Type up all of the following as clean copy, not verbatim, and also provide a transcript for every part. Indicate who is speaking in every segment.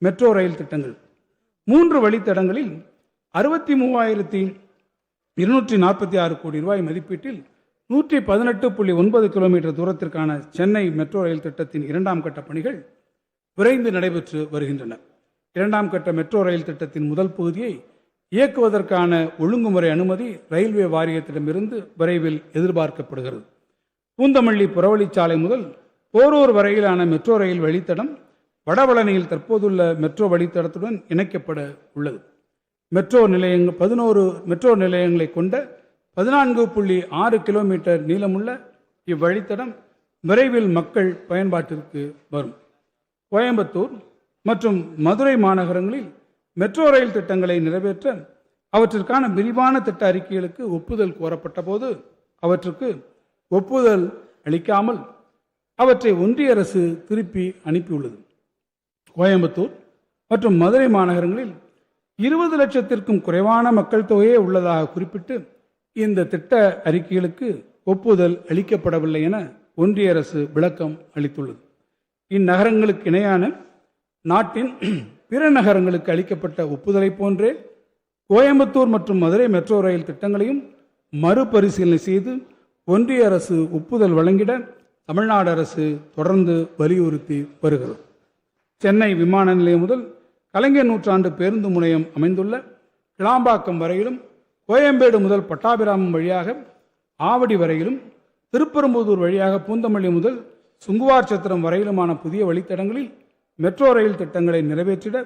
Speaker 1: Metro rail திட்டங்கள். 3 வழித்தடங்களில் 63,246 கோடி ரூபாய் மதிப்பீட்டில் 118.9 கிலோமீட்டர் தூரத்திற்கான சென்னை மெட்ரோ ரயில் திட்டத்தின் 2ஆம் கட்ட பணிகள் விரைந்து நடைபெற்று வருகின்றன. 2ஆம் கட்ட மெட்ரோ ரயில் திட்டத்தின் முதல் பகுதியை இயக்குவதற்கான ஒழுங்குமுறை அனுமதி ரயில்வே வாரியத்திடமிருந்து விரைவில் எதிர்பார்க்கப்படுகிறது. பூந்தமல்லி புறவழிச்சாலை முதல் போரூர் வரையிலான மெட்ரோ ரயில் வழித்தடம் வடபழனியில் தற்போதுள்ள மெட்ரோ வழித்தடத்துடன் இணைக்கப்பட உள்ளது. 11 மெட்ரோ நிலையங்களை கொண்ட 14.6 கிலோமீட்டர் நீளமுள்ள இவ்வழித்தடம் விரைவில் மக்கள் பயன்பாட்டிற்கு வரும். கோயம்புத்தூர் மற்றும் மதுரை மாநகரங்களில் மெட்ரோ ரயில் திட்டங்களை நிறைவேற்ற அவற்றிற்கான விரிவான திட்ட அறிக்கைகளுக்கு ஒப்புதல் கோரப்பட்ட போது அவற்றுக்கு ஒப்புதல் அளிக்காமல் அவற்றை ஒன்றிய அரசு திருப்பி அனுப்பியுள்ளது. கோயம்புத்தூர் மற்றும் மதுரை மாநகரங்களில் 20 லட்சத்திற்கும் குறைவான மக்கள் தொகையே உள்ளதாக குறிப்பிட்டு இந்த திட்ட அறிக்கைகளுக்கு ஒப்புதல் அளிக்கப்படவில்லை என ஒன்றிய அரசு விளக்கம் அளித்துள்ளது. இந்நகரங்களுக்கு இணையான நாட்டின் பிற நகரங்களுக்கு அளிக்கப்பட்ட ஒப்புதலை போன்றே கோயம்புத்தூர் மற்றும் மதுரை மெட்ரோ ரயில் திட்டங்களையும் மறுபரிசீலனை செய்து ஒன்றிய அரசு ஒப்புதல் வழங்கிட தமிழ்நாடு அரசு தொடர்ந்து வலியுறுத்தி வருகிறது. சென்னை விமான நிலையம் முதல் கலைஞர் நூற்றாண்டு பேருந்து முனையம் அமைந்துள்ள கிளாம்பாக்கம் வரையிலும், கோயம்பேடு முதல் பட்டாபிராமம் வழியாக ஆவடி வரையிலும், திருப்பெரும்புதூர் வழியாக பூந்தமல்லி முதல் சுங்குவார் சத்திரம் வரையிலுமான புதிய வழித்தடங்களில் மெட்ரோ ரயில் திட்டங்களை நிறைவேற்றிட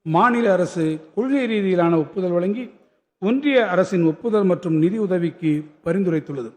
Speaker 1: மாநில அரசு கொள்கை ரீதியிலான ஒப்புதல் வழங்கி ஒன்றிய அரசின் ஒப்புதல் மற்றும் நிதி உதவிக்கு பரிந்துரைத்துள்ளது.